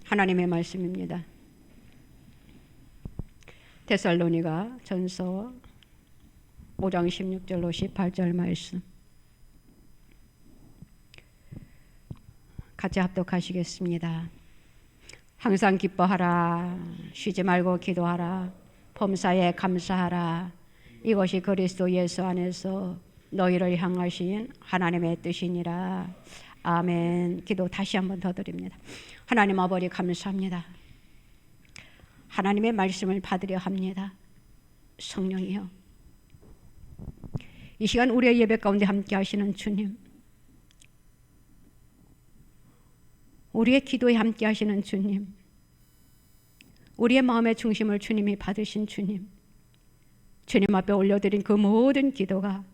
하나님의 말씀입니다. 데살로니가 전서 5장 16절로 18절 말씀 같이 합독하시겠습니다. 항상 기뻐하라. 쉬지 말고 기도하라. 범사에 감사하라. 이것이 그리스도 예수 안에서 너희를 향하신 하나님의 뜻이니라. 아멘. 기도 다시 한번 더 드립니다. 하나님 아버지 감사합니다. 하나님의 말씀을 받으려 합니다. 성령이여, 이 시간 우리의 예배 가운데 함께 하시는 주님, 우리의 기도에 함께 하시는 주님, 우리의 마음의 중심을 주님이 받으신 주님, 주님 앞에 올려드린 그 모든 기도가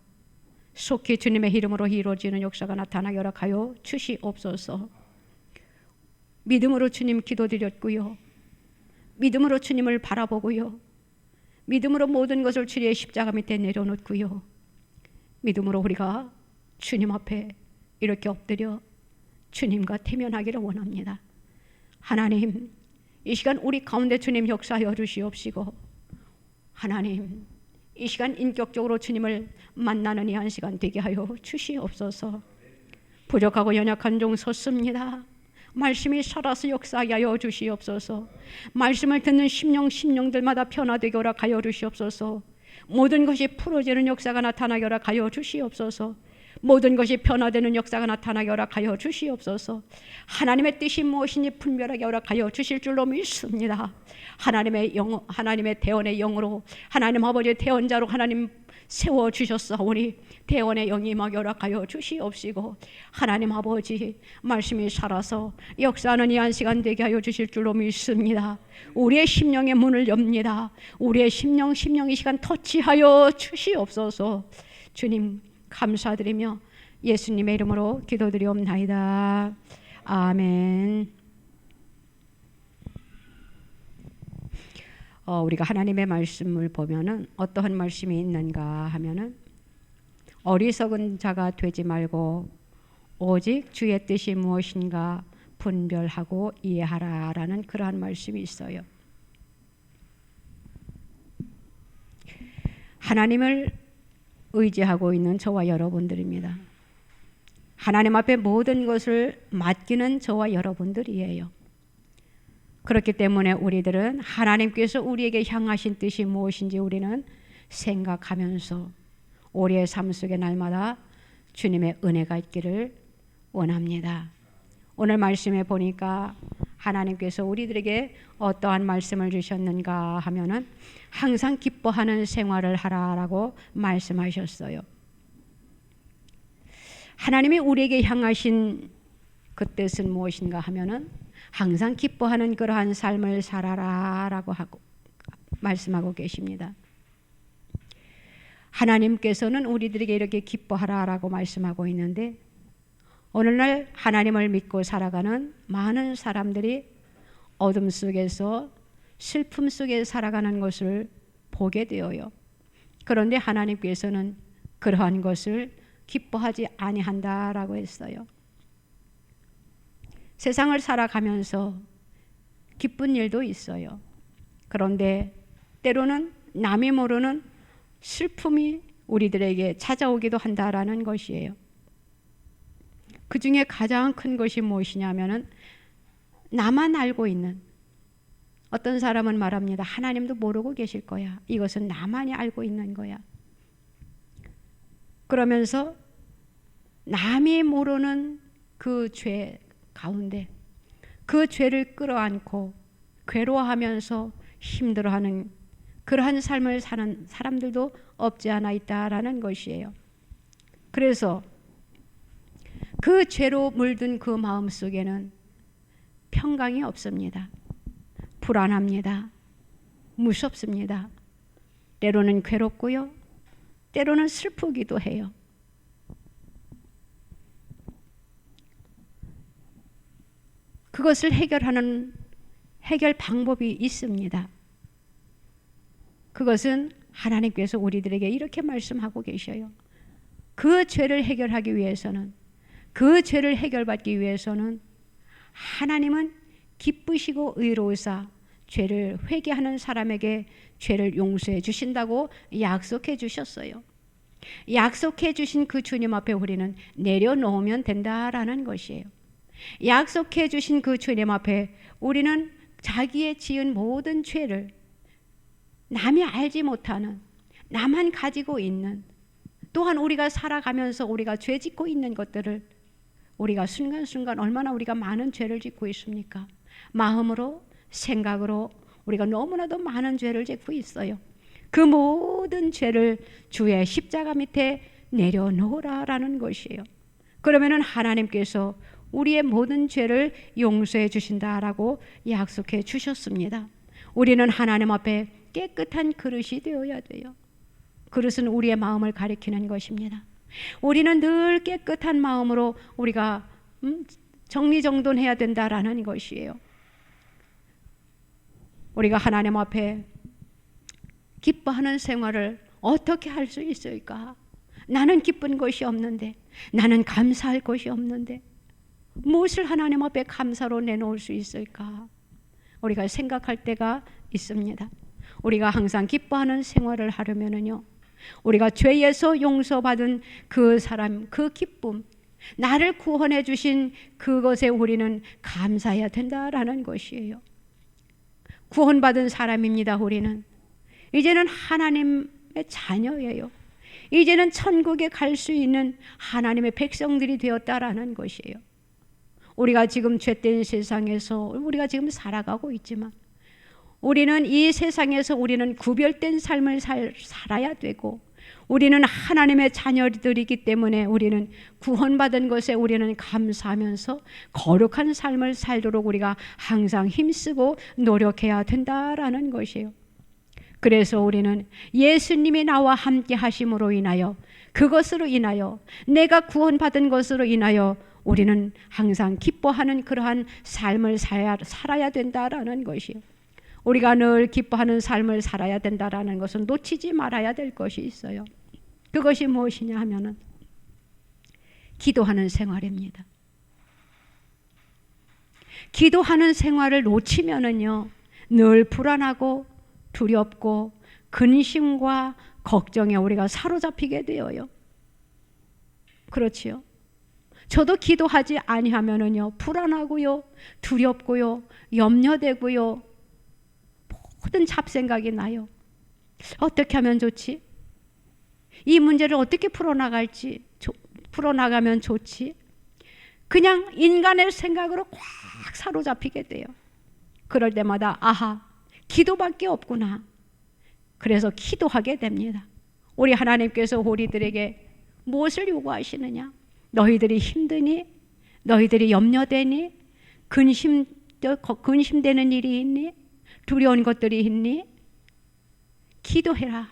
속히 주님의 이름으로 이루어지는 역사가 나타나게 허락하여 주시옵소서. 믿음으로 주님 기도드렸고요, 믿음으로 주님을 바라보고요, 믿음으로 모든 것을 주님의 십자가 밑에 내려놓고요, 믿음으로 우리가 주님 앞에 이렇게 엎드려 주님과 대면하기를 원합니다. 하나님, 이 시간 우리 가운데 주님 역사하여 주시옵시고, 하나님, 이 시간 인격적으로 주님을 만나는 이 한 시간 되게 하여 주시옵소서. 부족하고 연약한 종 섰습니다. 말씀이 살아서 역사하게 하여 주시옵소서. 말씀을 듣는 심령들마다 변화되게 허락하여 주시옵소서. 모든 것이 풀어지는 역사가 나타나게 허락하여 주시옵소서. 모든 것이 변화되는 역사가 나타나게 허락하여 주시옵소서. 하나님의 뜻이 무엇인지 분별하게 허락하여 주실 줄로 믿습니다. 하나님의 대언의 영으로, 하나님 아버지의 대언자로 하나님 세워주셨사오니 대언의 영이 임하게 허락하여 주시옵시고, 하나님 아버지 말씀이 살아서 역사하는 이 한 시간 되게 하여 주실 줄로 믿습니다. 우리의 심령의 문을 엽니다. 우리의 심령 이 시간 터치하여 주시옵소서. 주님 감사드리며 예수님의 이름으로 기도드리옵나이다. 아멘. 우리가 하나님의 말씀을 보면은 어떠한 말씀이 있는가 하면은, 어리석은 자가 되지 말고 오직 주의 뜻이 무엇인가 분별하고 이해하라라는 그러한 말씀이 있어요. 하나님을 의지하고 있는 저와 여러분들입니다. 하나님 앞에 모든 것을 맡기는 저와 여러분들이에요. 그렇기 때문에 우리들은 하나님께서 우리에게 향하신 뜻이 무엇인지 우리는 생각하면서 우리의 삶 속에 날마다 주님의 은혜가 있기를 원합니다. 오늘 말씀에 보니까 하나님께서 우리들에게 어떠한 말씀을 주셨는가 하면은 항상 기뻐하는 생활을 하라라고 말씀하셨어요. 하나님이 우리에게 향하신 그 뜻은 무엇인가 하면은 항상 기뻐하는 그러한 삶을 살아라라고 하고 말씀하고 계십니다. 하나님께서는 우리들에게 이렇게 기뻐하라라고 말씀하고 있는데, 오늘날 하나님을 믿고 살아가는 많은 사람들이 어둠 속에서 슬픔 속에 살아가는 것을 보게 되어요. 그런데 하나님께서는 그러한 것을 기뻐하지 아니한다라고 했어요. 세상을 살아가면서 기쁜 일도 있어요. 그런데 때로는 남이 모르는 슬픔이 우리들에게 찾아오기도 한다라는 것이에요. 그 중에 가장 큰 것이 무엇이냐면은 나만 알고 있는, 어떤 사람은 말합니다. 하나님도 모르고 계실 거야. 이것은 나만이 알고 있는 거야. 그러면서 남이 모르는 그 죄 가운데 그 죄를 끌어안고 괴로워하면서 힘들어하는 그러한 삶을 사는 사람들도 없지 않아 있다라는 것이에요. 그래서 그 죄로 물든 그 마음 속에는 평강이 없습니다. 불안합니다. 무섭습니다. 때로는 괴롭고요, 때로는 슬프기도 해요. 그것을 해결하는 해결 방법이 있습니다. 그것은 하나님께서 우리들에게 이렇게 말씀하고 계셔요. 그 죄를 해결하기 위해서는, 그 죄를 해결받기 위해서는 하나님은 기쁘시고 의로우사 죄를 회개하는 사람에게 죄를 용서해 주신다고 약속해 주셨어요. 약속해 주신 그 주님 앞에 우리는 내려놓으면 된다라는 것이에요. 약속해 주신 그 주님 앞에 우리는 자기의 지은 모든 죄를, 남이 알지 못하는, 나만 가지고 있는, 또한 우리가 살아가면서 우리가 죄 짓고 있는 것들을, 우리가 순간순간 얼마나 우리가 많은 죄를 짓고 있습니까? 마음으로, 생각으로 우리가 너무나도 많은 죄를 짓고 있어요. 그 모든 죄를 주의 십자가 밑에 내려놓으라라는 것이에요. 그러면은 하나님께서 우리의 모든 죄를 용서해 주신다라고 약속해 주셨습니다. 우리는 하나님 앞에 깨끗한 그릇이 되어야 돼요. 그릇은 우리의 마음을 가리키는 것입니다. 우리는 늘 깨끗한 마음으로 우리가 정리정돈해야 된다라는 것이에요. 우리가 하나님 앞에 기뻐하는 생활을 어떻게 할 수 있을까? 나는 기쁜 것이 없는데, 나는 감사할 것이 없는데 무엇을 하나님 앞에 감사로 내놓을 수 있을까? 우리가 생각할 때가 있습니다. 우리가 항상 기뻐하는 생활을 하려면요, 우리가 죄에서 용서받은 그 사람, 그 기쁨, 나를 구원해 주신 그것에 우리는 감사해야 된다라는 것이에요. 구원받은 사람입니다. 우리는 이제는 하나님의 자녀예요. 이제는 천국에 갈 수 있는 하나님의 백성들이 되었다라는 것이에요. 우리가 지금 죄된 세상에서 우리가 지금 살아가고 있지만, 우리는 이 세상에서 우리는 구별된 삶을 살아야 되고, 우리는 하나님의 자녀들이기 때문에 우리는 구원받은 것에 우리는 감사하면서 거룩한 삶을 살도록 우리가 항상 힘쓰고 노력해야 된다라는 것이에요. 그래서 우리는 예수님이 나와 함께 하심으로 인하여, 그것으로 인하여, 내가 구원받은 것으로 인하여 우리는 항상 기뻐하는 그러한 삶을 살아야 된다라는 것이에요. 우리가 늘 기뻐하는 삶을 살아야 된다라는 것은 놓치지 말아야 될 것이 있어요. 그것이 무엇이냐 하면은 기도하는 생활입니다. 기도하는 생활을 놓치면은요, 늘 불안하고 두렵고 근심과 걱정에 우리가 사로잡히게 되어요. 그렇지요? 저도 기도하지 아니하면은요, 불안하고요, 두렵고요, 염려되고요, 모든 잡생각이 나요. 어떻게 하면 좋지? 이 문제를 어떻게 풀어나가면 좋지? 그냥 인간의 생각으로 꽉 사로잡히게 돼요. 그럴 때마다 아하, 기도밖에 없구나. 그래서 기도하게 됩니다. 우리 하나님께서 우리들에게 무엇을 요구하시느냐? 너희들이 힘드니? 너희들이 염려되니? 근심되는 일이 있니? 두려운 것들이 있니? 기도해라.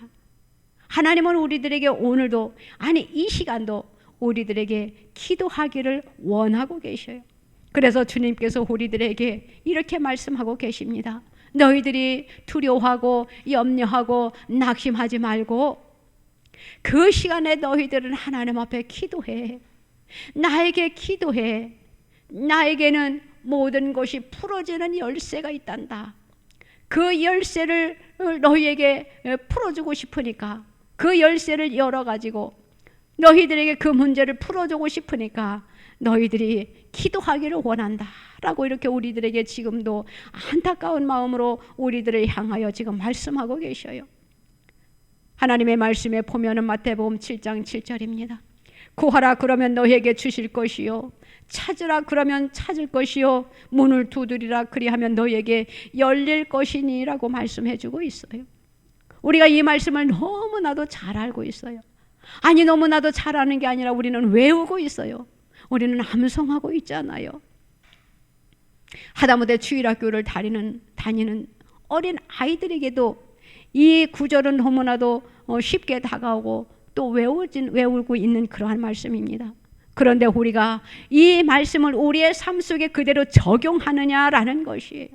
하나님은 우리들에게 오늘도, 아니 이 시간도 우리들에게 기도하기를 원하고 계셔요. 그래서 주님께서 우리들에게 이렇게 말씀하고 계십니다. 너희들이 두려워하고 염려하고 낙심하지 말고 그 시간에 너희들은 하나님 앞에 기도해. 나에게 기도해. 나에게는 모든 것이 풀어지는 열쇠가 있단다. 그 열쇠를 너희에게 풀어주고 싶으니까, 그 열쇠를 열어가지고 너희들에게 그 문제를 풀어주고 싶으니까 너희들이 기도하기를 원한다 라고 이렇게 우리들에게 지금도 안타까운 마음으로 우리들을 향하여 지금 말씀하고 계셔요. 하나님의 말씀에 보면은 마태복음 7장 7절입니다. 구하라 그러면 너희에게 주실 것이요, 찾으라 그러면 찾을 것이요, 문을 두드리라 그리하면 너희에게 열릴 것이니 라고 말씀해 주고 있어요. 우리가 이 말씀을 너무나도 잘 알고 있어요. 아니, 너무나도 잘 아는 게 아니라 우리는 외우고 있어요. 우리는 암송하고 있잖아요. 하다못해 주일학교를 다니는 어린 아이들에게도 이 구절은 너무나도 쉽게 다가오고 또 외우고 있는 그러한 말씀입니다. 그런데 우리가 이 말씀을 우리의 삶 속에 그대로 적용하느냐라는 것이에요.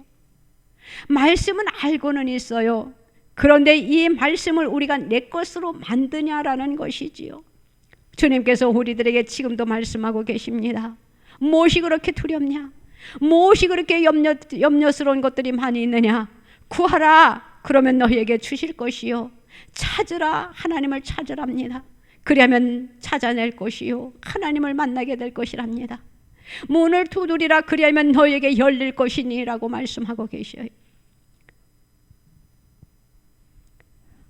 말씀은 알고는 있어요. 그런데 이 말씀을 우리가 내 것으로 만드냐라는 것이지요. 주님께서 우리들에게 지금도 말씀하고 계십니다. 무엇이 그렇게 두렵냐? 무엇이 그렇게 염려스러운 것들이 많이 있느냐? 구하라, 그러면 너희에게 주실 것이요. 찾으라, 하나님을 찾으랍니다. 그리하면 찾아낼 것이요, 하나님을 만나게 될 것이랍니다. 문을 두드리라, 그리하면 너희에게 열릴 것이니 라고 말씀하고 계셔요.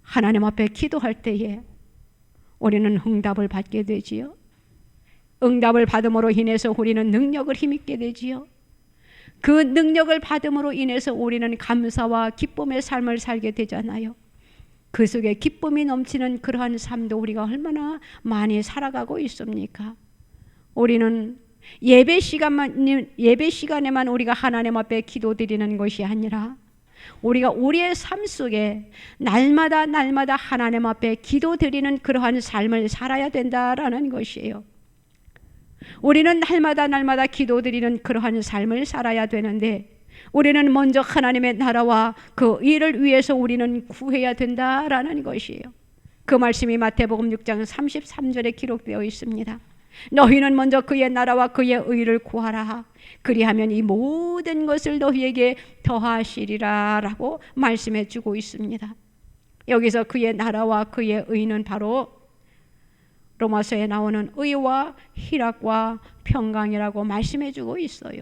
하나님 앞에 기도할 때에 우리는 응답을 받게 되지요. 응답을 받음으로 인해서 우리는 능력을 힘입게 되지요. 그 능력을 받음으로 인해서 우리는 감사와 기쁨의 삶을 살게 되잖아요. 그 속에 기쁨이 넘치는 그러한 삶도 우리가 얼마나 많이 살아가고 있습니까? 우리는 예배 시간에만 우리가 하나님 앞에 기도드리는 것이 아니라 우리가 우리의 삶 속에 날마다 하나님 앞에 기도드리는 그러한 삶을 살아야 된다라는 것이에요. 우리는 날마다 기도드리는 그러한 삶을 살아야 되는데, 우리는 먼저 하나님의 나라와 그 일을 위해서 우리는 구해야 된다라는 것이에요. 그 말씀이 마태복음 6장 33절에 기록되어 있습니다. 너희는 먼저 그의 나라와 그의 의를 구하라. 그리하면 이 모든 것을 너희에게 더하시리라 라고 말씀해 주고 있습니다. 여기서 그의 나라와 그의 의는 바로 로마서에 나오는 의와 희락과 평강이라고 말씀해 주고 있어요.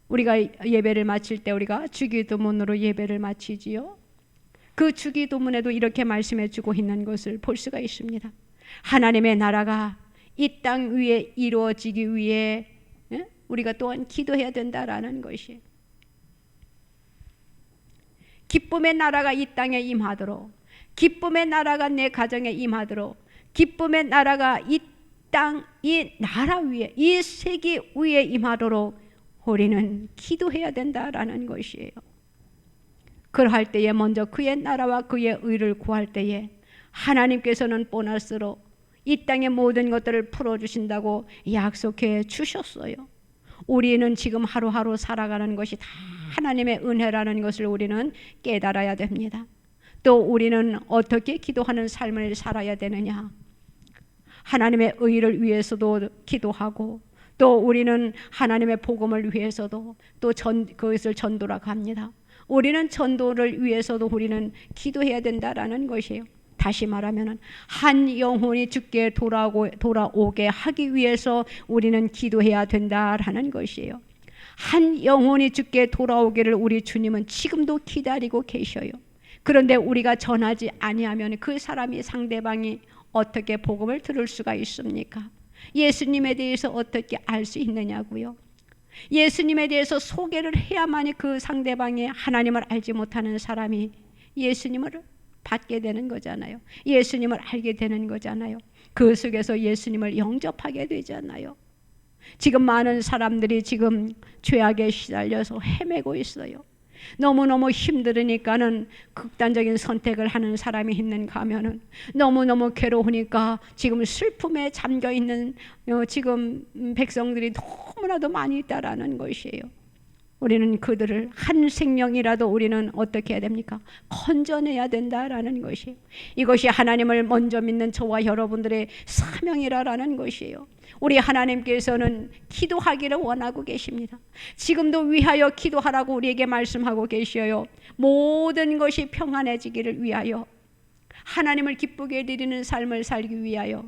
우리가 예배를 마칠 때 우리가 주기도문으로 예배를 마치지요. 그 주기도문에도 이렇게 말씀해 주고 있는 것을 볼 수가 있습니다. 하나님의 나라가 이 땅 위에 이루어지기 위해 우리가 또한 기도해야 된다라는 것이, 기쁨의 나라가 이 땅에 임하도록, 기쁨의 나라가 내 가정에 임하도록, 기쁨의 나라가 이 땅, 이 나라 위에, 이 세계 위에 임하도록 우리는 기도해야 된다라는 것이에요. 그럴 때에 먼저 그의 나라와 그의 의를 구할 때에 하나님께서는 보너스로 이 땅의 모든 것들을 풀어주신다고 약속해 주셨어요. 우리는 지금 하루하루 살아가는 것이 다 하나님의 은혜라는 것을 우리는 깨달아야 됩니다. 또 우리는 어떻게 기도하는 삶을 살아야 되느냐? 하나님의 의를 위해서도 기도하고, 또 우리는 하나님의 복음을 위해서도 또 그것을 전도라고 합니다. 우리는 전도를 위해서도 우리는 기도해야 된다라는 것이에요. 다시 말하면 한 영혼이 주께 돌아오게 하기 위해서 우리는 기도해야 된다라는 것이에요. 한 영혼이 주께 돌아오기를 우리 주님은 지금도 기다리고 계셔요. 그런데 우리가 전하지 아니하면 그 사람이, 상대방이 어떻게 복음을 들을 수가 있습니까? 예수님에 대해서 어떻게 알 수 있느냐고요. 예수님에 대해서 소개를 해야만이 그 상대방이, 하나님을 알지 못하는 사람이 예수님을 받게 되는 거잖아요. 예수님을 알게 되는 거잖아요. 그 속에서 예수님을 영접하게 되잖아요. 지금 많은 사람들이 지금 죄악에 시달려서 헤매고 있어요. 너무너무 힘들으니까는 극단적인 선택을 하는 사람이 있는가 하면은, 너무너무 괴로우니까 지금 슬픔에 잠겨 있는 지금 백성들이 너무나도 많이 있다라는 것이에요. 우리는 그들을 한 생명이라도 우리는 어떻게 해야 됩니까? 건져내야 된다라는 것이에요. 이것이 하나님을 먼저 믿는 저와 여러분들의 사명이라는 것이에요. 우리 하나님께서는 기도하기를 원하고 계십니다. 지금도 위하여 기도하라고 우리에게 말씀하고 계셔요. 모든 것이 평안해지기를 위하여, 하나님을 기쁘게 드리는 삶을 살기 위하여,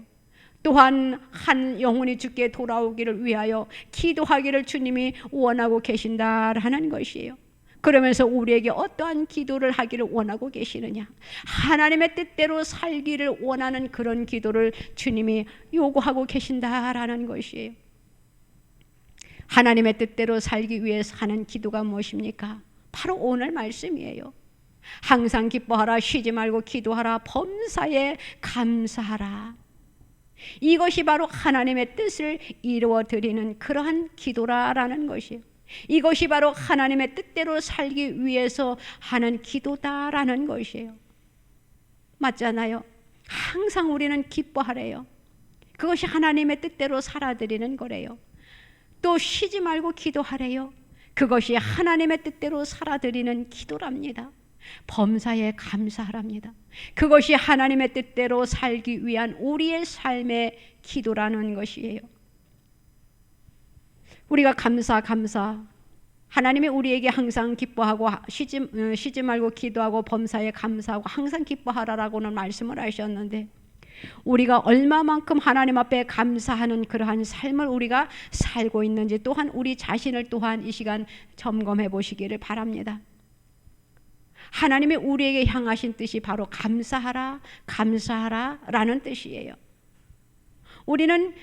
또한 한 영혼이 주께 돌아오기를 위하여 기도하기를 주님이 원하고 계신다라는 것이에요. 그러면서 우리에게 어떠한 기도를 하기를 원하고 계시느냐? 하나님의 뜻대로 살기를 원하는 그런 기도를 주님이 요구하고 계신다라는 것이에요. 하나님의 뜻대로 살기 위해서 하는 기도가 무엇입니까? 바로 오늘 말씀이에요. 항상 기뻐하라, 쉬지 말고 기도하라, 범사에 감사하라. 이것이 바로 하나님의 뜻을 이루어 드리는 그러한 기도라라는 것이에요. 이것이 바로 하나님의 뜻대로 살기 위해서 하는 기도다라는 것이에요. 맞잖아요. 항상 우리는 기뻐하래요. 그것이 하나님의 뜻대로 살아드리는 거래요. 또 쉬지 말고 기도하래요. 그것이 하나님의 뜻대로 살아드리는 기도랍니다. 범사에 감사하랍니다. 그것이 하나님의 뜻대로 살기 위한 우리의 삶의 기도라는 것이에요. 우리가 감사. 하나님이 우리에게 항상 기뻐하고 쉬지 말고 기도하고 범사에 감사하고 항상 기뻐하라라고는 말씀을 하셨는데, 우리가 얼마만큼 하나님 앞에 감사하는 그러한 삶을 우리가 살고 있는지 또한 우리 자신을 또한 이 시간 점검해 보시기를 바랍니다. 하나님이 우리에게 향하신 뜻이 바로 감사하라 라는 뜻이에요. 우리는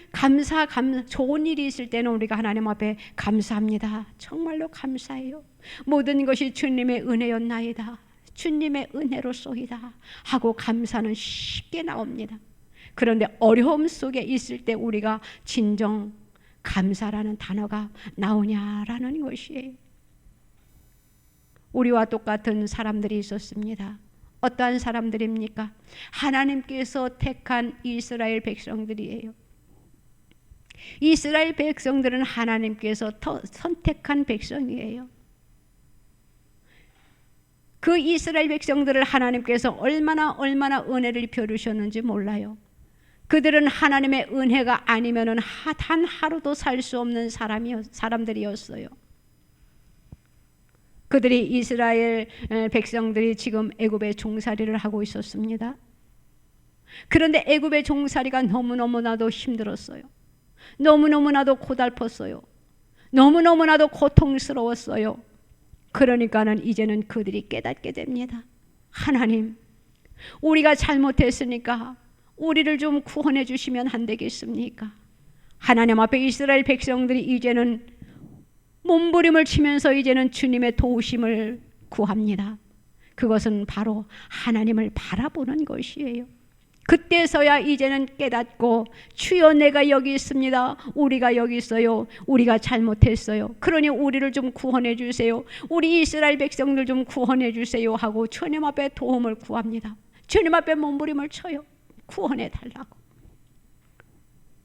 좋은 일이 있을 때는 우리가 하나님 앞에 감사합니다. 정말로 감사해요. 모든 것이 주님의 은혜였나이다. 주님의 은혜로소이다 하고 감사는 쉽게 나옵니다. 그런데 어려움 속에 있을 때 우리가 진정 감사라는 단어가 나오냐라는 것이에요. 우리와 똑같은 사람들이 있었습니다. 어떠한 사람들입니까? 하나님께서 택한 이스라엘 백성들이에요. 이스라엘 백성들은 하나님께서 선택한 백성이에요. 그 이스라엘 백성들을 하나님께서 얼마나 은혜를 베푸셨는지 몰라요. 그들은 하나님의 은혜가 아니면은 단 하루도 살 수 없는 사람들이었어요. 그들이 이스라엘 백성들이 지금 애굽의 종살이를 하고 있었습니다. 그런데 애굽의 종살이가 너무너무나도 힘들었어요. 너무너무나도 고달팠어요. 너무너무나도 고통스러웠어요. 그러니까는 이제는 그들이 깨닫게 됩니다. 하나님, 우리가 잘못했으니까 우리를 좀 구원해 주시면 안 되겠습니까? 하나님 앞에 이스라엘 백성들이 이제는 몸부림을 치면서 이제는 주님의 도우심을 구합니다. 그것은 바로 하나님을 바라보는 것이에요. 그때서야 이제는 깨닫고, 주여 내가 여기 있습니다. 우리가 여기 있어요. 우리가 잘못했어요. 그러니 우리를 좀 구원해 주세요. 우리 이스라엘 백성들 좀 구원해 주세요 하고 주님 앞에 도움을 구합니다. 주님 앞에 몸부림을 쳐요. 구원해 달라고.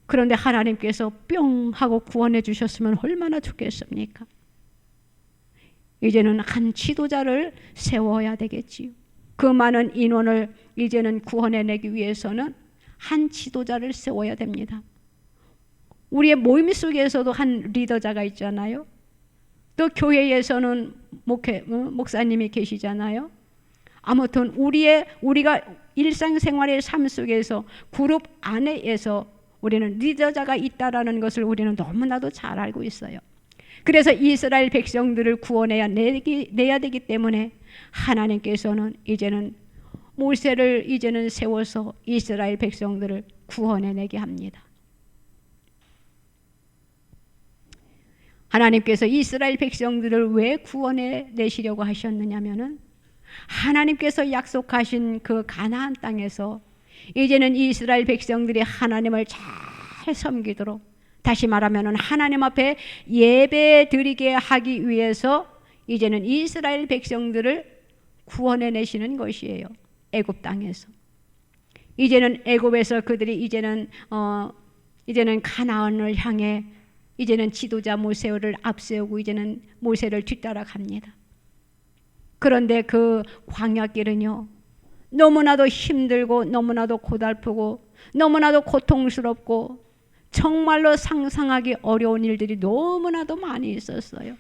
그런데 하나님께서 뿅 하고 구원해 주셨으면 얼마나 좋겠습니까? 이제는 한 지도자를 세워야 되겠지요. 그 많은 인원을 이제는 구원해내기 위해서는 한 지도자를 세워야 됩니다. 우리의 모임 속에서도 한 리더자가 있잖아요. 또 교회에서는 목사님이 계시잖아요. 아무튼 우리가 일상생활의 삶 속에서 그룹 안에서 우리는 리더자가 있다라는 것을 우리는 너무나도 잘 알고 있어요. 그래서 이스라엘 백성들을 구원해야 내야 되기 때문에 하나님께서는 이제는 모세를 이제는 세워서 이스라엘 백성들을 구원해내게 합니다. 하나님께서 이스라엘 백성들을 왜 구원해내시려고 하셨느냐면은 하나님께서 약속하신 그 가나안 땅에서 이제는 이스라엘 백성들이 하나님을 잘 섬기도록, 다시 말하면 하나님 앞에 예배 드리게 하기 위해서 이제는 이스라엘 백성들을 구원해내시는 것이에요. 애굽 땅에서. 이제는 애굽에서 그들이 이제는 가나안을 향해 이제는 지도자 모세를 앞세우고 이제는 모세를 뒤따라갑니다. 그런데 그 광야길은요, 너무나도 힘들고 너무나도 고달프고 너무나도 고통스럽고 정말로 상상하기 어려운 일들이 너무나도 많이 있었어요.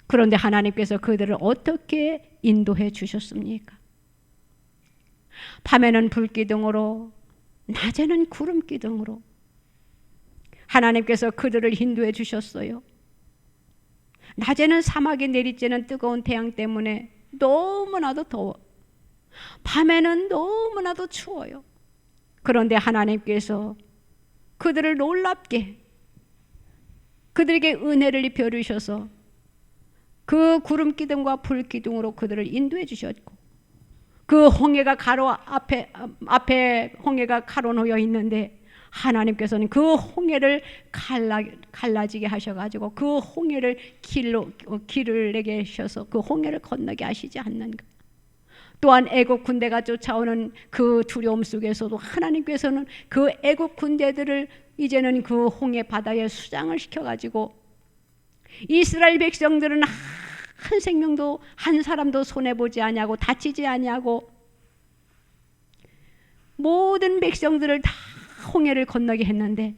그런데 하나님께서 그들을 어떻게 인도해 주셨습니까? 밤에는 불기둥으로, 낮에는 구름기둥으로 하나님께서 그들을 인도해 주셨어요. 낮에는 사막이, 내리쬐는 뜨거운 태양 때문에 너무나도 더워. 밤에는 너무나도 추워요. 그런데 하나님께서 그들을 놀랍게 그들에게 은혜를 입혀 주셔서 그 구름기둥과 불기둥으로 그들을 인도해 주셨고, 그 홍해가 앞에 홍해가 가로놓여 있는데 하나님께서는 그 홍해를 갈라지게 하셔가지고 그 홍해를 길을 내게 하셔서 그 홍해를 건너게 하시지 않는 것. 또한 애국 군대가 쫓아오는 그 두려움 속에서도 하나님께서는 그 애국 군대들을 이제는 그 홍해 바다에 수장을 시켜가지고 이스라엘 백성들은 한 생명도 한 사람도 손해보지 아니하고 다치지 아니하고 모든 백성들을 다 홍해를 건너게 했는데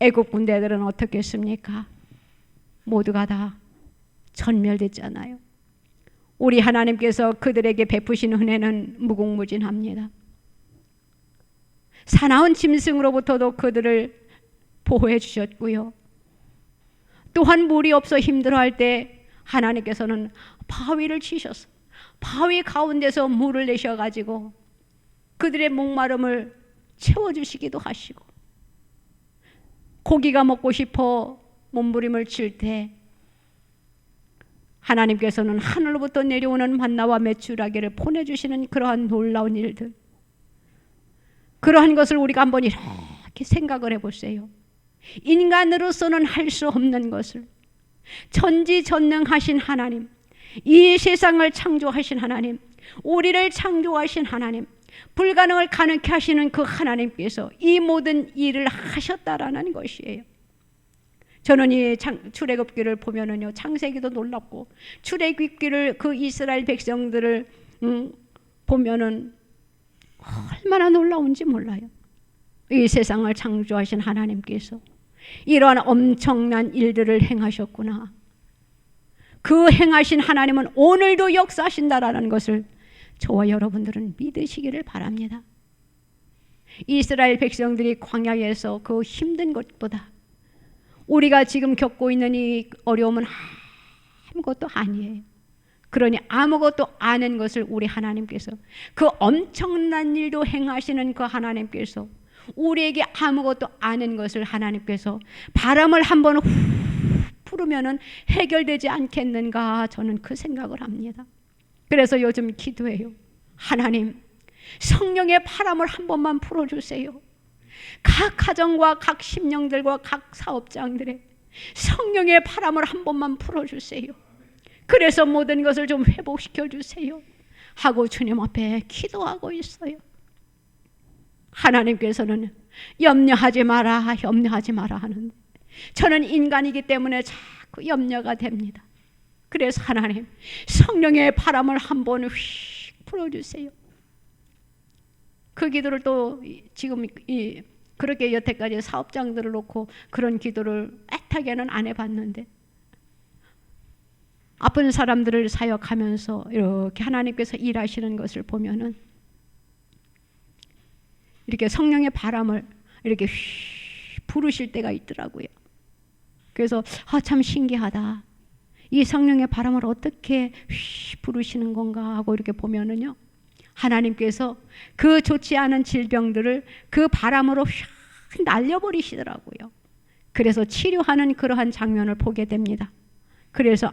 애국 군대들은 어떻겠습니까? 모두가 다 전멸됐잖아요. 우리 하나님께서 그들에게 베푸신 은혜는 무궁무진합니다. 사나운 짐승으로부터도 그들을 보호해 주셨고요. 또한 물이 없어 힘들어할 때 하나님께서는 바위를 치셔서 바위 가운데서 물을 내셔가지고 그들의 목마름을 채워주시기도 하시고, 고기가 먹고 싶어 몸부림을 칠 때 하나님께서는 하늘로부터 내려오는 만나와 메추라기를 보내주시는 그러한 놀라운 일들, 그러한 것을 우리가 한번 이렇게 생각을 해보세요. 인간으로서는 할 수 없는 것을 전지전능하신 하나님, 이 세상을 창조하신 하나님, 우리를 창조하신 하나님, 불가능을 가능케 하시는 그 하나님께서 이 모든 일을 하셨다라는 것이에요. 저는 이 출애굽기를 보면은요, 창세기도 놀랍고 출애굽기를 그 이스라엘 백성들을 보면은 얼마나 놀라운지 몰라요. 이 세상을 창조하신 하나님께서 이러한 엄청난 일들을 행하셨구나. 그 행하신 하나님은 오늘도 역사하신다라는 것을 저와 여러분들은 믿으시기를 바랍니다. 이스라엘 백성들이 광야에서 그 힘든 것보다 우리가 지금 겪고 있는 이 어려움은 아무것도 아니에요. 그러니 아무것도 아는 것을 우리 하나님께서, 그 엄청난 일도 행하시는 그 하나님께서 우리에게 아무것도 아는 것을 하나님께서 바람을 한번 후 부르면은 해결되지 않겠는가, 저는 그 생각을 합니다. 그래서 요즘 기도해요. 하나님, 성령의 바람을 한 번만 풀어주세요. 각 가정과 각 심령들과 각 사업장들의 성령의 바람을 한 번만 풀어주세요. 그래서 모든 것을 좀 회복시켜 주세요 하고 주님 앞에 기도하고 있어요. 하나님께서는 염려하지 마라, 염려하지 마라 하는데 저는 인간이기 때문에 자꾸 염려가 됩니다. 그래서 하나님, 성령의 바람을 한번 휙 풀어주세요. 그 기도를 또 지금 그렇게 여태까지 사업장들을 놓고 그런 기도를 애타게는 안 해봤는데, 아픈 사람들을 사역하면서 이렇게 하나님께서 일하시는 것을 보면은 이렇게 성령의 바람을 이렇게 휘 부르실 때가 있더라고요. 그래서 참 신기하다. 이 성령의 바람을 어떻게 휘 부르시는 건가 하고 이렇게 보면은요, 하나님께서 그 좋지 않은 질병들을 그 바람으로 휘 날려버리시더라고요. 그래서 치료하는 그러한 장면을 보게 됩니다. 그래서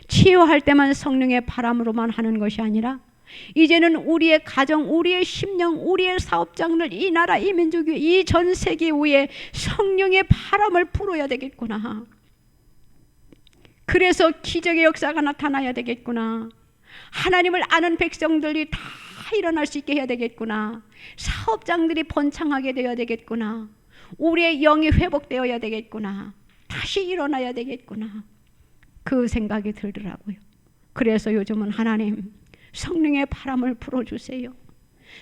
치유할 때만 성령의 바람으로만 하는 것이 아니라 이제는 우리의 가정, 우리의 심령, 우리의 사업장을 이 나라, 이 민족, 이 전 세계 위에 성령의 바람을 불어야 되겠구나. 그래서 기적의 역사가 나타나야 되겠구나. 하나님을 아는 백성들이 다 일어날 수 있게 해야 되겠구나. 사업장들이 번창하게 되어야 되겠구나. 우리의 영이 회복되어야 되겠구나. 다시 일어나야 되겠구나. 그 생각이 들더라고요. 그래서 요즘은 하나님, 성령의 바람을 풀어주세요.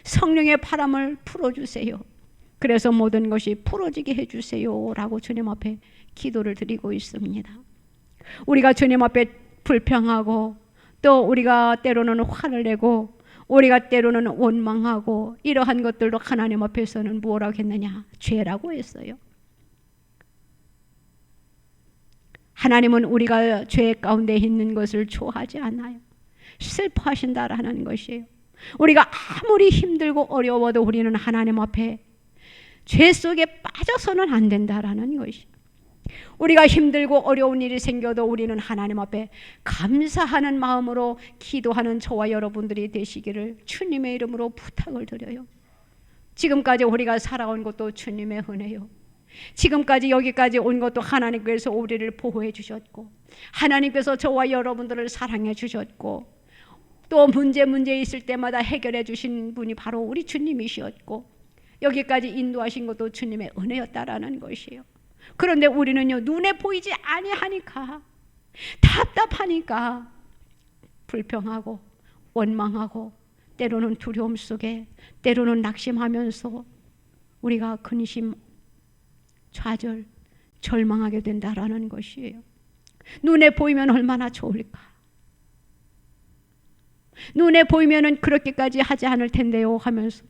성령의 바람을 풀어주세요. 그래서 모든 것이 풀어지게 해주세요 라고 주님 앞에 기도를 드리고 있습니다. 우리가 주님 앞에 불평하고, 또 우리가 때로는 화를 내고, 우리가 때로는 원망하고, 이러한 것들도 하나님 앞에서는 뭐라고 했느냐? 죄라고 했어요. 하나님은 우리가 죄 가운데 있는 것을 좋아하지 않아요. 슬퍼하신다라는 것이에요. 우리가 아무리 힘들고 어려워도 우리는 하나님 앞에 죄 속에 빠져서는 안 된다라는 것이에요. 우리가 힘들고 어려운 일이 생겨도 우리는 하나님 앞에 감사하는 마음으로 기도하는 저와 여러분들이 되시기를 주님의 이름으로 부탁을 드려요. 지금까지 우리가 살아온 것도 주님의 은혜요. 지금까지 여기까지 온 것도 하나님께서 우리를 보호해 주셨고, 하나님께서 저와 여러분들을 사랑해 주셨고, 또 문제 있을 때마다 해결해 주신 분이 바로 우리 주님이셨고, 여기까지 인도하신 것도 주님의 은혜였다라는 것이에요. 그런데 우리는요, 눈에 보이지 아니하니까, 답답하니까 불평하고 원망하고, 때로는 두려움 속에, 때로는 낙심하면서 우리가 근심 좌절, 절망하게 된다라는 것이에요. 눈에 보이면 얼마나 좋을까? 눈에 보이면은 그렇게까지 하지 않을 텐데요 하면서,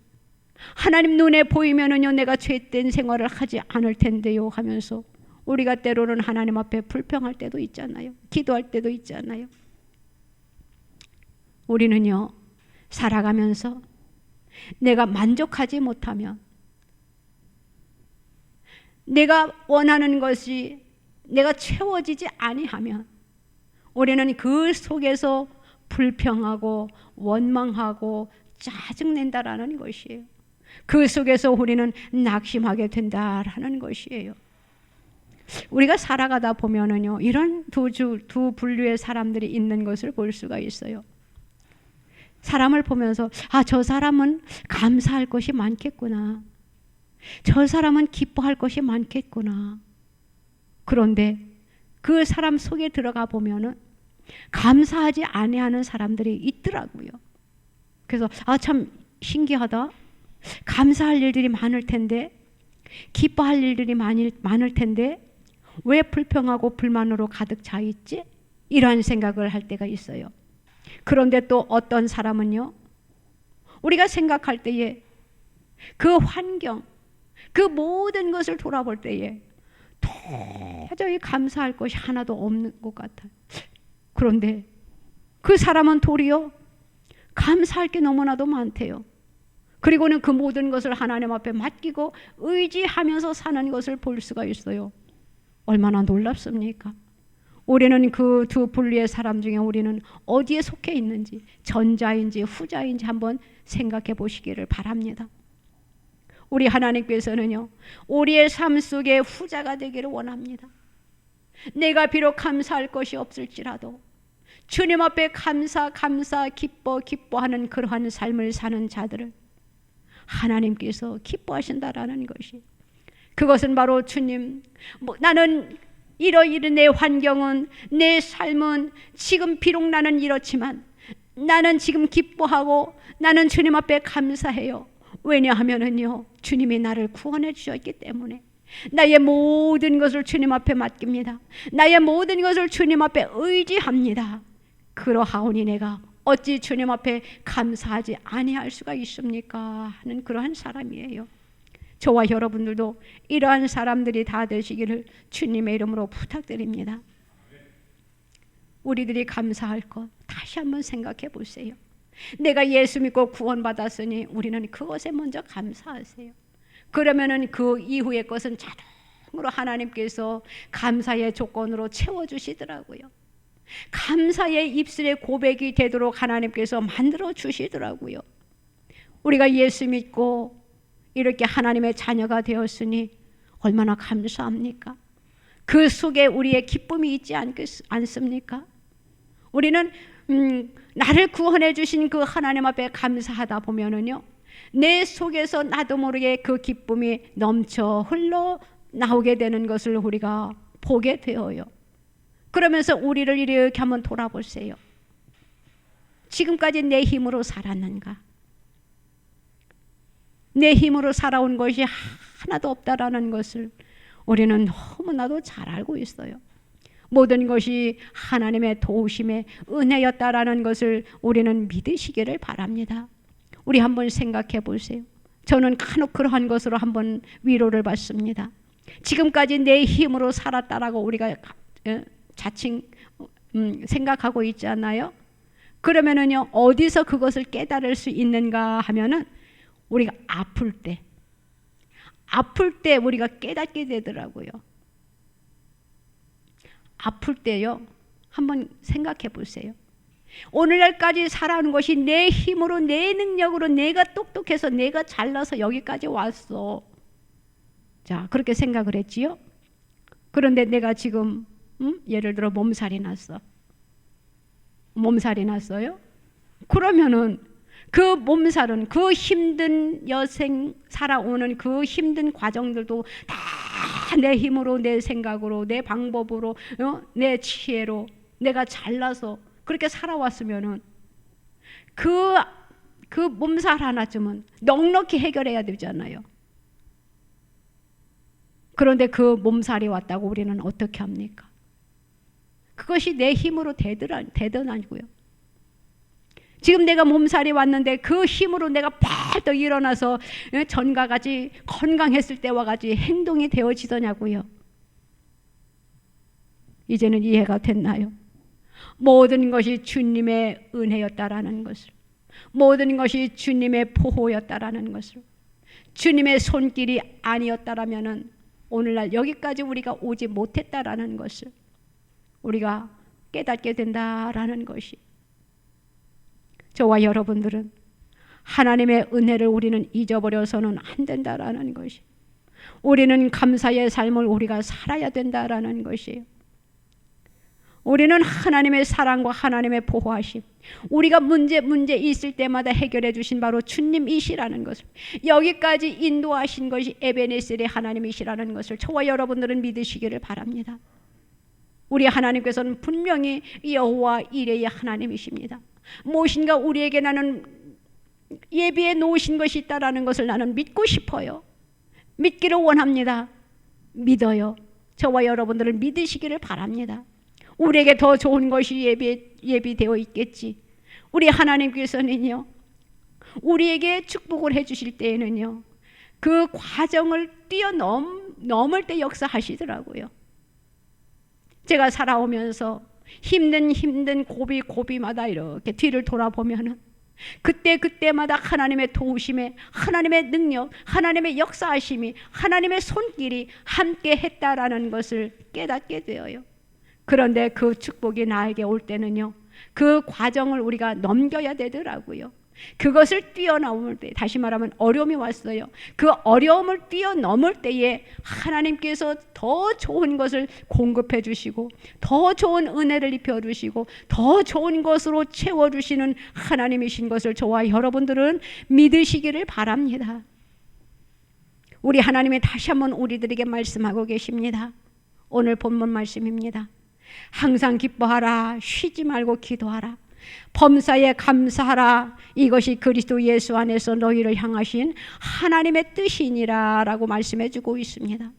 하나님 눈에 보이면은요 내가 죄된 생활을 하지 않을 텐데요 하면서 우리가 때로는 하나님 앞에 불평할 때도 있잖아요. 기도할 때도 있잖아요. 우리는요 살아가면서 내가 만족하지 못하면, 내가 원하는 것이 내가 채워지지 아니하면 우리는 그 속에서 불평하고 원망하고 짜증낸다라는 것이에요. 그 속에서 우리는 낙심하게 된다라는 것이에요. 우리가 살아가다 보면은요 이런 두 분류의 사람들이 있는 것을 볼 수가 있어요. 사람을 보면서 저 사람은 감사할 것이 많겠구나, 저 사람은 기뻐할 것이 많겠구나. 그런데 그 사람 속에 들어가 보면은 감사하지 아니하는 사람들이 있더라고요. 그래서 참 신기하다. 감사할 일들이 많을 텐데, 기뻐할 일들이 많을 텐데 왜 불평하고 불만으로 가득 차 있지? 이러한 생각을 할 때가 있어요. 그런데 또 어떤 사람은요, 우리가 생각할 때에 그 환경, 그 모든 것을 돌아볼 때에 도저히 감사할 것이 하나도 없는 것 같아요. 그런데 그 사람은 도리어 감사할 게 너무나도 많대요. 그리고는 그 모든 것을 하나님 앞에 맡기고 의지하면서 사는 것을 볼 수가 있어요. 얼마나 놀랍습니까? 우리는 그 두 분류의 사람 중에 우리는 어디에 속해 있는지, 전자인지 후자인지 한번 생각해 보시기를 바랍니다. 우리 하나님께서는요 우리의 삶 속에 후자가 되기를 원합니다. 내가 비록 감사할 것이 없을지라도 주님 앞에 감사 기뻐하는 그러한 삶을 사는 자들을 하나님께서 기뻐하신다라는 것이, 그것은 바로 주님, 나는 이러이러 내 환경은, 내 삶은 지금 비록 나는 이렇지만 나는 지금 기뻐하고 나는 주님 앞에 감사해요. 왜냐하면은요 주님이 나를 구원해 주셨기 때문에 나의 모든 것을 주님 앞에 맡깁니다. 나의 모든 것을 주님 앞에 의지합니다. 그러하오니 내가 어찌 주님 앞에 감사하지 아니할 수가 있습니까? 하는 그러한 사람이에요. 저와 여러분들도 이러한 사람들이 다 되시기를 주님의 이름으로 부탁드립니다. 우리들이 감사할 것 다시 한번 생각해 보세요. 내가 예수 믿고 구원받았으니 우리는 그것에 먼저 감사하세요. 그러면은 그 이후의 것은 자동으로 하나님께서 감사의 조건으로 채워주시더라고요. 감사의 입술의 고백이 되도록 하나님께서 만들어 주시더라고요. 우리가 예수 믿고 이렇게 하나님의 자녀가 되었으니 얼마나 감사합니까? 그 속에 우리의 기쁨이 있지 않습니까? 우리는 나를 구원해 주신 그 하나님 앞에 감사하다 보면은요 내 속에서 나도 모르게 그 기쁨이 넘쳐 흘러 나오게 되는 것을 우리가 보게 되어요. 그러면서 우리를 이렇게 한번 돌아보세요. 지금까지 내 힘으로 살았는가? 내 힘으로 살아온 것이 하나도 없다라는 것을 우리는 너무나도 잘 알고 있어요. 모든 것이 하나님의 도우심의 은혜였다라는 것을 우리는 믿으시기를 바랍니다. 우리 한번 생각해 보세요. 저는 간혹 그러한 것으로 한번 위로를 받습니다. 지금까지 내 힘으로 살았다라고 우리가 자칭 생각하고 있잖아요. 그러면은요 어디서 그것을 깨달을 수 있는가 하면은 우리가 아플 때 우리가 깨닫게 되더라고요. 아플 때요 한번 생각해 보세요. 오늘날까지 살아오는 것이 내 힘으로 내 능력으로 내가 똑똑해서 내가 잘나서 여기까지 왔어. 자 그렇게 생각을 했지요. 그런데 내가 지금 예를 들어 몸살이 났어요. 그러면은 그 몸살은 그 힘든 여생 살아오는 그 힘든 과정들도 다 내 힘으로 내 생각으로 내 방법으로 내 지혜로 내가 잘나서 그렇게 살아왔으면은 그 몸살 하나쯤은 넉넉히 해결해야 되잖아요. 그런데 그 몸살이 왔다고 우리는 어떻게 합니까? 그것이 내 힘으로 되든 아니고요. 지금 내가 몸살이 왔는데 그 힘으로 내가 벌떡 일어나서 전과 같이 건강했을 때와 같이 행동이 되어지더냐고요. 이제는 이해가 됐나요? 모든 것이 주님의 은혜였다라는 것을, 모든 것이 주님의 보호였다라는 것을, 주님의 손길이 아니었다라면은 오늘날 여기까지 우리가 오지 못했다라는 것을 우리가 깨닫게 된다라는 것이, 저와 여러분들은 하나님의 은혜를 우리는 잊어버려서는 안 된다라는 것이, 우리는 감사의 삶을 우리가 살아야 된다라는 것이에요. 우리는 하나님의 사랑과 하나님의 보호하심, 우리가 문제 있을 때마다 해결해 주신 바로 주님이시라는 것을, 여기까지 인도하신 것이 에베네셀의 하나님이시라는 것을 저와 여러분들은 믿으시기를 바랍니다. 우리 하나님께서는 분명히 여호와 이레의 하나님이십니다. 무엇인가 우리에게 나는 예비해 놓으신 것이 있다라는 것을 나는 믿고 싶어요. 믿기를 원합니다. 믿어요. 저와 여러분들을 믿으시기를 바랍니다. 우리에게 더 좋은 것이 예비되어 있겠지. 우리 하나님께서는요, 우리에게 축복을 해주실 때에는요, 그 과정을 뛰어넘을 때 역사하시더라고요. 제가 살아오면서 힘든 고비마다 이렇게 뒤를 돌아보면은 그때마다 하나님의 도우심에, 하나님의 능력, 하나님의 역사하심이, 하나님의 손길이 함께 했다라는 것을 깨닫게 되어요. 그런데 그 축복이 나에게 올 때는요, 그 과정을 우리가 넘겨야 되더라고요. 그것을 뛰어넘을 때, 다시 말하면 어려움이 왔어요. 그 어려움을 뛰어넘을 때에 하나님께서 더 좋은 것을 공급해 주시고, 더 좋은 은혜를 입혀 주시고, 더 좋은 것으로 채워 주시는 하나님이신 것을 저와 여러분들은 믿으시기를 바랍니다. 우리 하나님이 다시 한번 우리들에게 말씀하고 계십니다. 오늘 본문 말씀입니다. 항상 기뻐하라, 쉬지 말고 기도하라, 범사에 감사하라, 이것이 그리스도 예수 안에서 너희를 향하신 하나님의 뜻이니라 라고 말씀해 주고 있습니다.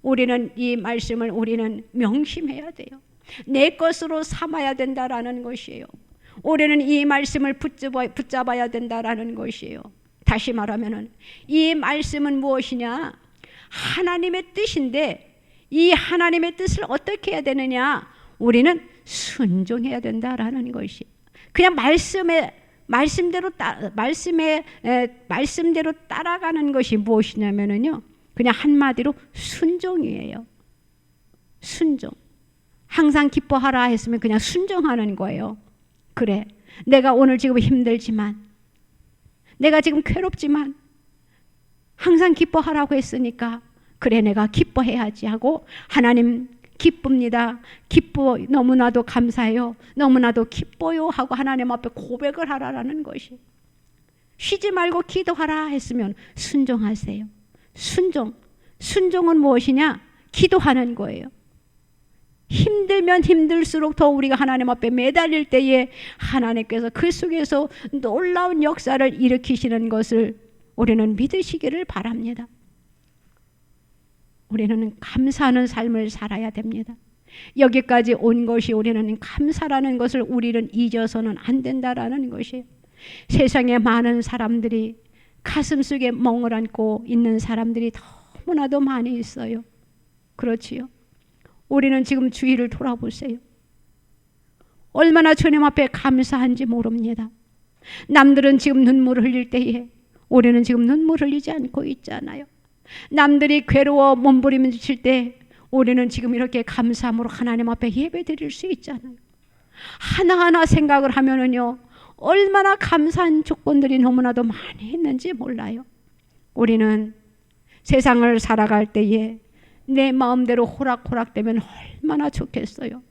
우리는 이 말씀을 우리는 명심해야 돼요. 내 것으로 삼아야 된다라는 것이에요. 우리는 이 말씀을 붙잡아야 된다라는 것이에요. 다시 말하면 이 말씀은 무엇이냐? 하나님의 뜻인데, 이 하나님의 뜻을 어떻게 해야 되느냐? 우리는 순종해야 된다라는 것이, 그냥 말씀대로 따라가는 것이 무엇이냐면요, 그냥 한마디로 순종이에요. 순종. 항상 기뻐하라 했으면 그냥 순종하는 거예요. 그래, 내가 오늘 지금 힘들지만, 내가 지금 괴롭지만 항상 기뻐하라고 했으니까 그래, 내가 기뻐해야지 하고, 하나님 기쁩니다, 너무나도 감사해요, 너무나도 기뻐요 하고 하나님 앞에 고백을 하라라는 것이, 쉬지 말고 기도하라 했으면 순종하세요. 순종은 무엇이냐? 기도하는 거예요. 힘들면 힘들수록 더 우리가 하나님 앞에 매달릴 때에 하나님께서 그 속에서 놀라운 역사를 일으키시는 것을 우리는 믿으시기를 바랍니다. 우리는 감사하는 삶을 살아야 됩니다. 여기까지 온 것이 우리는 감사라는 것을 우리는 잊어서는 안 된다라는 것이에요. 세상에 많은 사람들이, 가슴속에 멍을 안고 있는 사람들이 너무나도 많이 있어요. 그렇지요? 우리는 지금 주위를 돌아보세요. 얼마나 주님 앞에 감사한지 모릅니다. 남들은 지금 눈물을 흘릴 때에 우리는 지금 눈물 흘리지 않고 있잖아요. 남들이 괴로워 몸부림칠 때 우리는 지금 이렇게 감사함으로 하나님 앞에 예배 드릴 수 있잖아요. 하나하나 생각을 하면은요, 얼마나 감사한 조건들이 너무나도 많이 있는지 몰라요. 우리는 세상을 살아갈 때에 내 마음대로 호락호락되면 얼마나 좋겠어요.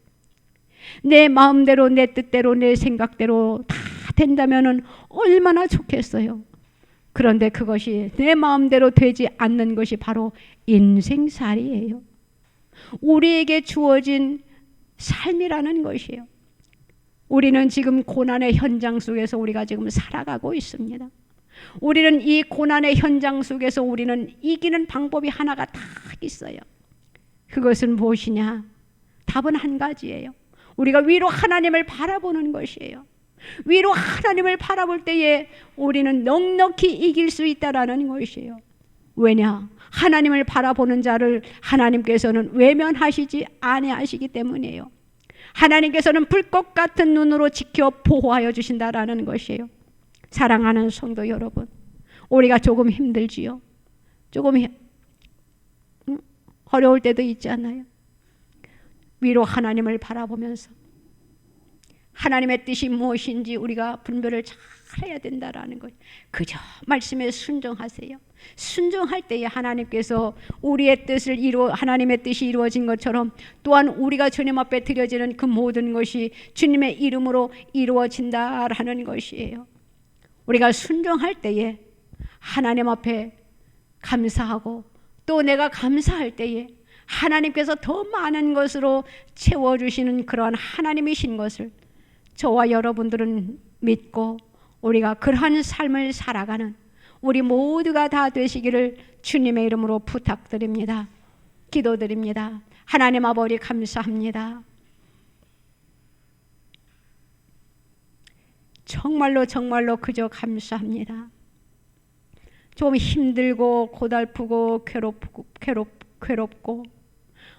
내 마음대로, 내 뜻대로, 내 생각대로 다 된다면은 얼마나 좋겠어요. 그런데 그것이 내 마음대로 되지 않는 것이 바로 인생살이에요. 우리에게 주어진 삶이라는 것이에요. 우리는 지금 고난의 현장 속에서 우리가 지금 살아가고 있습니다. 우리는 이 고난의 현장 속에서 우리는 이기는 방법이 하나가 딱 있어요. 그것은 무엇이냐? 답은 한 가지예요. 우리가 위로 하나님을 바라보는 것이에요. 위로 하나님을 바라볼 때에 우리는 넉넉히 이길 수 있다라는 것이에요. 왜냐? 하나님을 바라보는 자를 하나님께서는 외면하시지 아니하시기 때문이에요. 하나님께서는 불꽃 같은 눈으로 지켜 보호하여 주신다라는 것이에요. 사랑하는 성도 여러분, 우리가 조금 힘들지요. 조금 어려울 때도 있지 않나요? 위로 하나님을 바라보면서 하나님의 뜻이 무엇인지 우리가 분별을 잘 해야 된다라는 것. 그저 말씀에 순종하세요. 순종할 때에 하나님께서 우리의 뜻을 하나님의 뜻이 이루어진 것처럼 또한 우리가 주님 앞에 드려지는 그 모든 것이 주님의 이름으로 이루어진다라는 것이에요. 우리가 순종할 때에 하나님 앞에 감사하고 또 내가 감사할 때에 하나님께서 더 많은 것으로 채워주시는 그러한 하나님이신 것을 저와 여러분들은 믿고 우리가 그러한 삶을 살아가는 우리 모두가 다 되시기를 주님의 이름으로 부탁드립니다. 기도드립니다. 하나님 아버지 감사합니다. 정말로 정말로 그저 감사합니다. 좀 힘들고 고달프고 괴롭고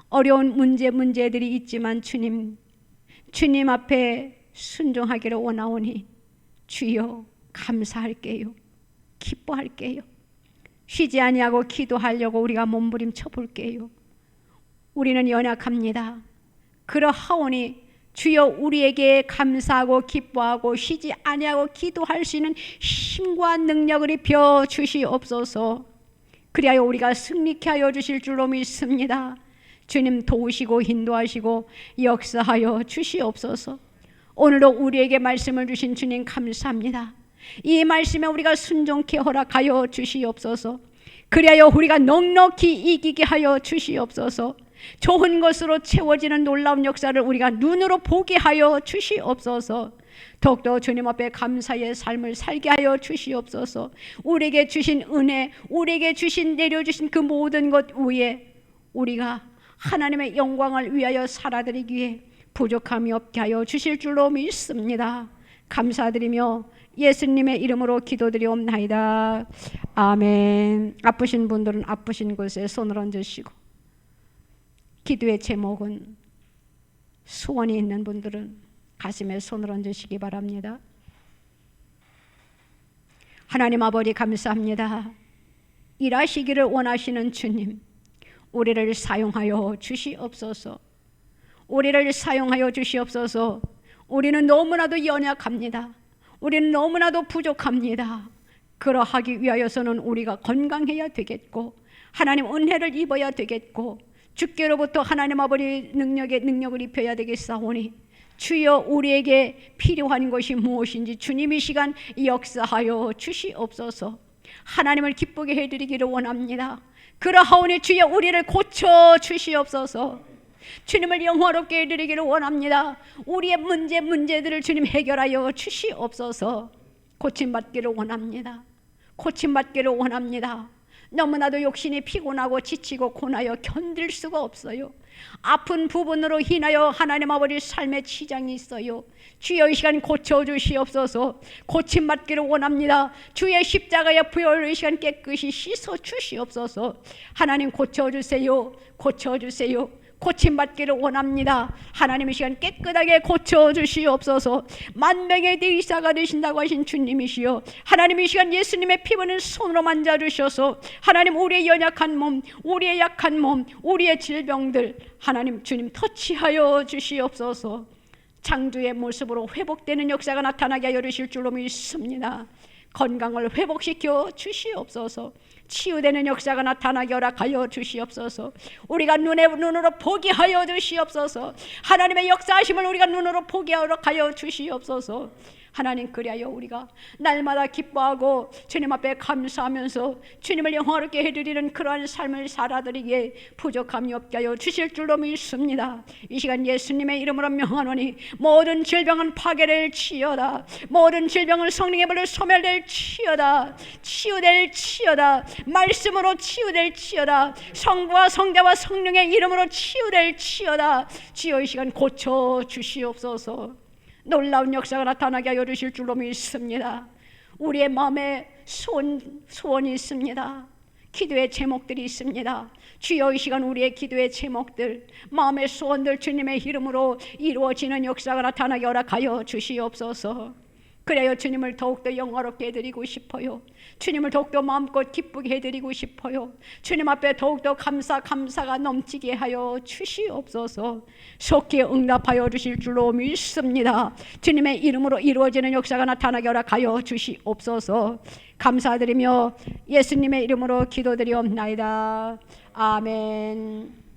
어려운 문제들이 있지만 주님 앞에 순종하기를 원하오니 주여 감사할게요. 기뻐할게요. 쉬지 아니하고 기도하려고 우리가 몸부림쳐 볼게요. 우리는 연약합니다. 그러하오니 주여 우리에게 감사하고 기뻐하고 쉬지 아니하고 기도할 수 있는 힘과 능력을 입혀 주시옵소서. 그리하여 우리가 승리케 하여 주실 줄로 믿습니다. 주님 도우시고 인도하시고 역사하여 주시옵소서. 오늘도 우리에게 말씀을 주신 주님 감사합니다. 이 말씀에 우리가 순종케 허락하여 주시옵소서. 그리하여 우리가 넉넉히 이기게 하여 주시옵소서. 좋은 것으로 채워지는 놀라운 역사를 우리가 눈으로 보게 하여 주시옵소서. 더욱더 주님 앞에 감사의 삶을 살게 하여 주시옵소서. 우리에게 주신 은혜, 우리에게 내려주신 그 모든 것 위에 우리가 하나님의 영광을 위하여 살아드리기에 부족함이 없게 하여 주실 줄로 믿습니다. 감사드리며 예수님의 이름으로 기도드리옵나이다. 아멘. 아프신 분들은 아프신 곳에 손을 얹으시고, 기도의 제목은 소원이 있는 분들은 가슴에 손을 얹으시기 바랍니다. 하나님 아버지 감사합니다. 일하시기를 원하시는 주님, 우리를 사용하여 주시옵소서. 우리를 사용하여 주시옵소서. 우리는 너무나도 연약합니다. 우리는 너무나도 부족합니다. 그러하기 위하여서는 우리가 건강해야 되겠고 하나님 은혜를 입어야 되겠고 주께로부터 하나님 아버지 능력을 입혀야 되겠사오니 주여 우리에게 필요한 것이 무엇인지 주님 이 시간 역사하여 주시옵소서. 하나님을 기쁘게 해드리기를 원합니다. 그러하오니 주여 우리를 고쳐 주시옵소서. 주님을 영화롭게 해드리기를 원합니다. 우리의 문제들을 주님 해결하여 주시옵소서. 고침받기를 원합니다. 고침받기를 원합니다. 너무나도 욕심이 피곤하고 지치고 고나여 견딜 수가 없어요. 아픈 부분으로 인하여 하나님 아버지 삶의 치장이 있어요. 주여 이 시간 고쳐주시옵소서. 고침받기를 원합니다. 주의 십자가의 보혈을 이 시간 깨끗이 씻어 주시옵소서. 하나님 고쳐주세요. 고쳐주세요. 고침받기를 원합니다. 하나님 이 시간 깨끗하게 고쳐주시옵소서. 만병의 의사가 되신다고 하신 주님이시여, 하나님 이 시간 예수님의 피 묻은 손으로 만져주셔서 하나님 우리의 연약한 몸, 우리의 약한 몸, 우리의 질병들 하나님 주님 터치하여 주시옵소서. 창조의 모습으로 회복되는 역사가 나타나게 하여 주실 줄로 믿습니다. 건강을 회복시켜 주시옵소서. 치유되는 역사가 나타나게 허락하여 주시옵소서. 우리가 눈으로 보게 하여 주시옵소서. 하나님의 역사하심을 우리가 눈으로 보게 허락하여 주시옵소서. 하나님, 그리하여 우리가 날마다 기뻐하고 주님 앞에 감사하면서 주님을 영화롭게 해드리는 그러한 삶을 살아드리기에 부족함이 없게 하여 주실 줄로 믿습니다. 이 시간 예수님의 이름으로 명하노니 모든 질병은 파괴될 치여다. 모든 질병은 성령의 불로 소멸될 치여다. 치유될 치여다. 말씀으로 치유될 치여다. 성부와 성자와 성령의 이름으로 치유될 치여다. 주여, 이 시간 고쳐 주시옵소서. 놀라운 역사가 나타나게 하여 주실 줄로 믿습니다. 우리의 마음에 소원이 있습니다. 기도의 제목들이 있습니다. 주여, 이 시간 우리의 기도의 제목들, 마음의 소원들 주님의 이름으로 이루어지는 역사가 나타나게 허락하여 주시옵소서. 그래요, 주님을 더욱더 영화롭게 해드리고 싶어요. 주님을 더욱더 마음껏 기쁘게 해드리고 싶어요. 주님 앞에 더욱더 감사가 넘치게 하여 주시옵소서. 속히 응답하여 주실 줄로 믿습니다. 주님의 이름으로 이루어지는 역사가 나타나게 허락하여 주시옵소서. 감사드리며 예수님의 이름으로 기도드리옵나이다. 아멘.